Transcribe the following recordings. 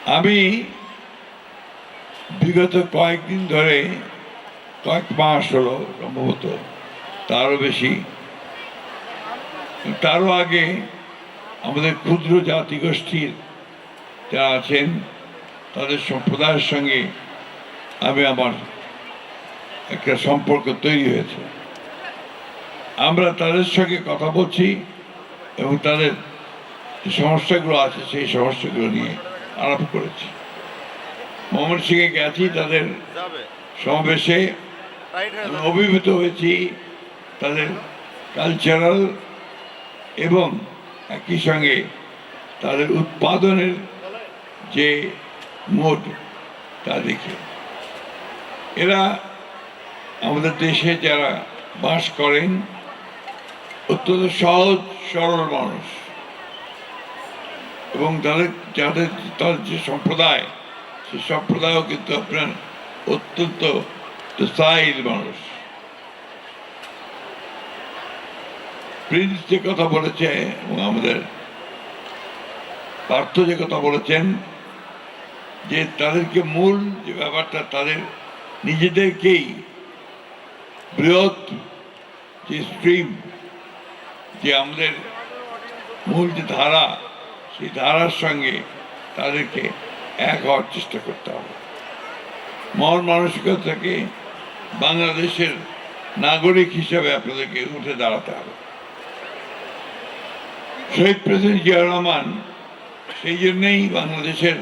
আমি বিগত কয়েকদিন ধরে, কয়েক মাস হলো সম্ভবত, তারও বেশি, তারও আগে আমাদের ক্ষুদ্র জাতিগোষ্ঠীর যারা আছেন তাদের সম্প্রদায়ের সঙ্গে আমার একটা সম্পর্ক তৈরি হয়েছে। আমরা তাদের সঙ্গে কথা বলছি এবং তাদের যে সমস্যাগুলো আছে সেই সমস্যাগুলো নিয়ে আলাপ করেছি। ময়মনসিংহে গেছি, তাদের সমাবেশে অভিভূত হয়েছি তাদের কালচারাল এবং একই সঙ্গে তাদের উৎপাদনের যে মোড তা দেখে। এরা আমাদের দেশে যারা বাস করেন অত্যন্ত সহজ সরল মানুষ এবং তাদের যে সম্প্রদায়, সেই সম্প্রদায়ও কিন্তু আপনার অত্যন্ত স্থায়ী মানুষ। প্রিন্স যে কথা বলেছে এবং আমাদের পার্থ যে কথা বলেছেন যে তাদেরকে মূল যে ব্যাপারটা, তাদের নিজেদেরকেই বৃহৎ যে স্ট্রিম, যে আমাদের মূল যে ধারা, সেই ধারার সঙ্গে তাদেরকে এক হওয়ার চেষ্টা করতে হবে। মন মানসিকতা থেকে বাংলাদেশের নাগরিক হিসাবে আপনাদেরকে উঠে দাঁড়াতে হবে। শহীদ প্রেসিডেন্ট জিয়াউর রহমান সেই জন্যেই বাংলাদেশের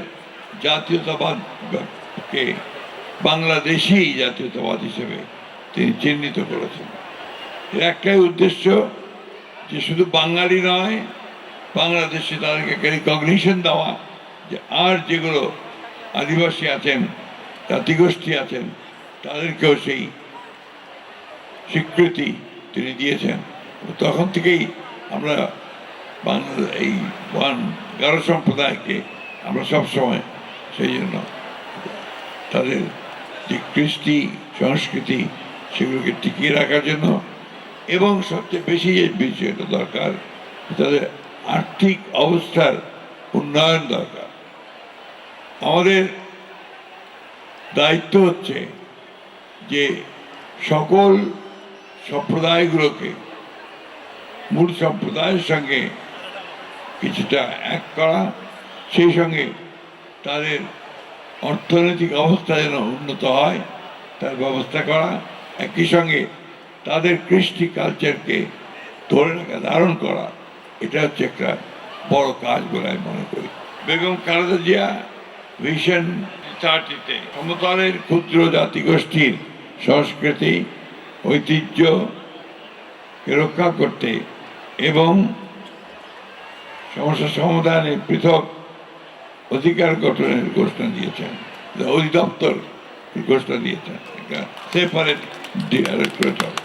জাতীয়তাবাদকে বাংলাদেশি জাতীয়তাবাদ হিসেবে তিনি চিহ্নিত করেছেন। এর একটাই উদ্দেশ্য যে শুধু বাঙালি নয়, বাংলাদেশে তাদেরকে রিকগনিশন দেওয়া যে আর যেগুলো আদিবাসী আছেন, জাতিগোষ্ঠী আছেন, তাদেরকেও সেই স্বীকৃতি তিনি দিয়েছেন। তখন থেকেই আমরা এই গারো সম্প্রদায়কে আমরা সবসময় সেই জন্য তাদের যে কৃষ্টি সংস্কৃতি সেগুলোকে টিকিয়ে রাখার জন্য এবং সবচেয়ে বেশি যে বিষয়টা দরকার, তাদের আর্থিক অবস্থার উন্নয়ন দরকার। আমাদের দায়িত্ব হচ্ছে যে সকল সম্প্রদায়গুলোকে মূল সম্প্রদায়ের সঙ্গে কিছুটা এক করা, সেই সঙ্গে তাদের অর্থনৈতিক অবস্থা যেন উন্নত হয় তার ব্যবস্থা করা, একই সঙ্গে তাদের কৃষ্টি কালচারকে ধরে রাখা, ধারণ করা, এটা হচ্ছে একটা বড় কাজ বলে আমি মনে করি। বেগম খালেদা জিয়া ভিশন 30-তে সমতলের ক্ষুদ্র জাতিগোষ্ঠীর সংস্কৃতি ঐতিহ্যকে রক্ষা করতে এবং সমস্যা সমাধানে পৃথক অধিকার গঠনের ঘোষণা দিয়েছেন, অধিদপ্তর ঘোষণা দিয়েছেন, একটা সেপারেট ডিরেক্টরেট হবে।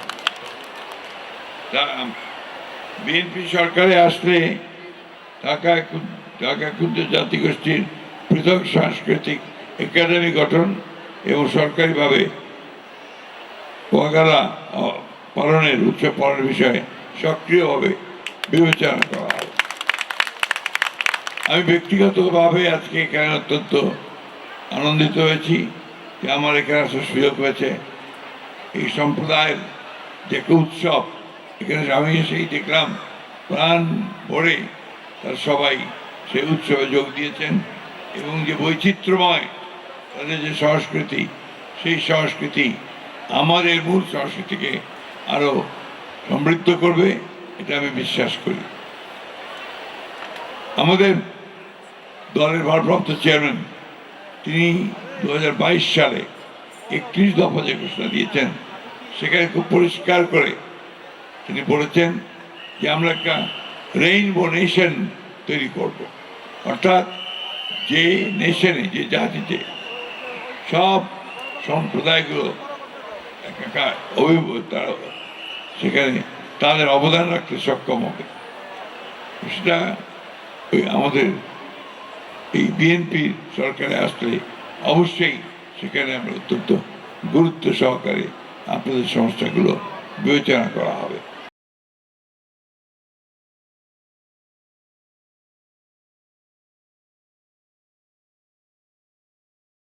বিএনপি সরকারে আসলে ঢাকা ক্ষুদ্র জাতিগোষ্ঠীর পৃথক সাংস্কৃতিক একাডেমি গঠন এবং সরকারিভাবে ওয়াগারা পালনের উৎসব পালনের বিষয়ে সক্রিয়ভাবে বিবেচনা করা হবে। আমি ব্যক্তিগতভাবে আজকে এখানে অত্যন্ত আনন্দিত হয়েছি যে আমার এখানে আসার সুযোগ হয়েছে। এই সম্প্রদায়ের যে একটা উৎসব, এখানে আমি এসেই দেখলাম প্রাণ ভরে তারা সবাই সেই উৎসবে যোগ দিয়েছেন এবং যে বৈচিত্র্যময় তাদের যে সংস্কৃতি, সেই সংস্কৃতি আমাদের মূল সংস্কৃতিকে আরো সমৃদ্ধ করবে, এটা আমি বিশ্বাস করি। আমাদের দলের ভারপ্রাপ্ত চেয়ারম্যান তিনি 2022 সালে 31 দফা যে ঘোষণা দিয়েছেন, সেখানে খুব পরিষ্কার করে তিনি বলেছেন যে আমরা একটা রেইনবো নেশন তৈরি করব, অর্থাৎ যে নেশনে, যে জাতিতে সব সম্প্রদায়গুলো সেখানে তাদের অবদান রাখতে সক্ষম হবে। সেটা আমাদের এই বিএনপি সরকারে আসলে অবশ্যই সেখানে আমরা অত্যন্ত গুরুত্ব সহকারে আপনাদের সমস্যাগুলো বিবেচনা করা হবে।